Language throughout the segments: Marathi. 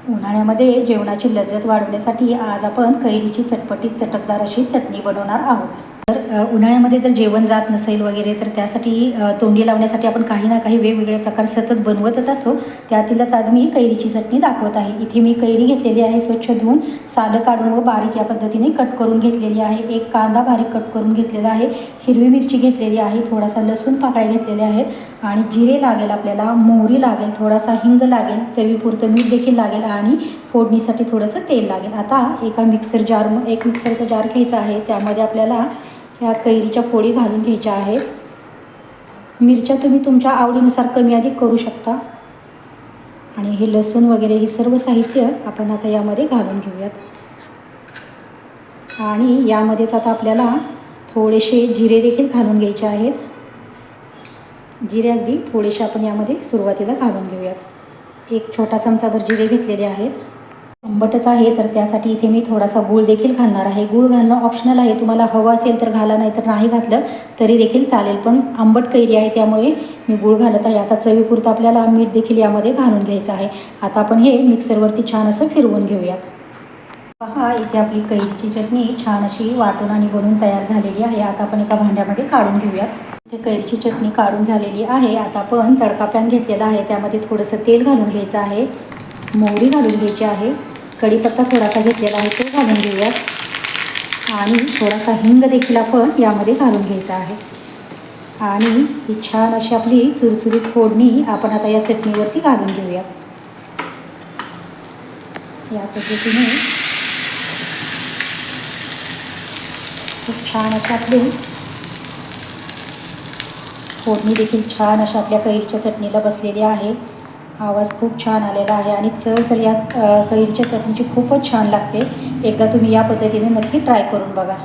उन्हाळ्यामध्ये जेवणाची लज्जत वाढवण्यासाठी आज आपण कैरीची चटपटीत चटकदार अशी चटणी बनवणार आहोत। तर उन्हाळ्यामध्ये जर जेवण जात नसेल वगैरे तर त्यासाठी तोंडी लावण्यासाठी आपण काही ना काही वेगवेगळे प्रकार सतत बनवतच असतो। त्यातीलच आज मी कैरीची चटणी दाखवत आहे। इथे मी कैरी घेतलेली आहे, स्वच्छ धुवून सालं काढून व बारीक या पद्धतीने कट करून घेतलेली आहे। एक कांदा बारीक कट करून घेतलेला आहे, हिरवी मिरची घेतलेली आहे, थोडासा लसूण पाकळ्या घेतलेल्या आहेत आणि जिरे लागेल, आपल्याला मोहरी लागेल, थोडासा हिंग लागेल, चवीपुरतं मीठ देखील लागेल आणि फोडणीसाठी थोडंसं तेल लागेल। आता एक मिक्सरचा जार घ्यायचा आहे, त्यामध्ये आपल्याला ह्या कैरीच्या फोडी घालून घ्यायच्या आहेत। मिरच्या तुम्ही तुमच्या आवडीनुसार कमी अधिक करू शकता आणि हे लसूण वगैरे हे सर्व साहित्य आपण आता यामध्ये घालून घेऊयात। आणि यामध्येच आता आपल्याला थोडेसे जिरे देखील घालून घ्यायचे आहेत। जिरे अगदी थोडेसे आपण यामध्ये सुरुवातीला घालून घेऊयात। एक छोटा चमचाभर जिरे घेतलेले आहेत। आंबटच आहे तर त्यासाठी इथे मी थोडासा गूळ देखील घालणार आहे। गूळ घालणं ऑप्शनल आहे, तुम्हाला हवं असेल तर घाला, नाही तर नाही घातलं तरी देखील चालेल, पण आंबट कैरी आहे त्यामुळे मी गूळ घालत आहे। आता चवीपुरतं आपल्याला मीठ देखील यामध्ये घालून घ्यायचं आहे। आता आपण हे मिक्सरवरती छान असं फिरवून घेऊयात। पहा, इथे आपली कैरीची चटणी छान अशी वाटून आणि बनवून तयार झालेली आहे। आता आपण एका भांड्यामध्ये काढून घेऊयात। इथे कैरीची चटणी काढून झालेली आहे। आता आपण तडका पॅन घेतलेला आहे, त्यामध्ये थोडंसं तेल घालून घ्यायचं आहे, मोहरी घालून घ्यायची आहे, कढीपत्ता थोडासा घेतलेला आहे तो घालून घेऊयात आणि थोडासा हिंग देखील आपण यामध्ये घालून घ्यायचा आहे। आणि ही छान अशी आपली चुरचुरीत फोडणी आपण आता या चटणीवरती घालून घेऊयात। या पद्धतीने खूप छान अशा आपली फोडणी देखील छान अशा आपल्या कैरीच्या चटणीला बसलेली आहे। आवाज खूप छान आलेला आहे आणि चव तर या कैरीच्या चटणीची खूपच छान लागते। एकदा तुम्ही या पद्धतीने नक्की ट्राय करून बघा।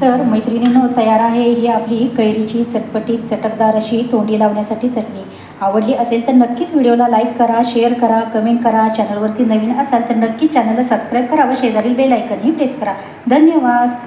तर मैत्रिणींनो, तयार आहे ही आपली कैरीची चटपटीत चटकदार अशी तोंडी लावण्यासाठी चटणी। आवडली असेल तर नक्कीच व्हिडिओला लाईक करा, शेअर करा, कमेंट करा। चॅनलवरती नवीन असाल तर नक्की चॅनलला सबस्क्राईब करा व शेजारील बेल आयकॉनही प्रेस करा। धन्यवाद।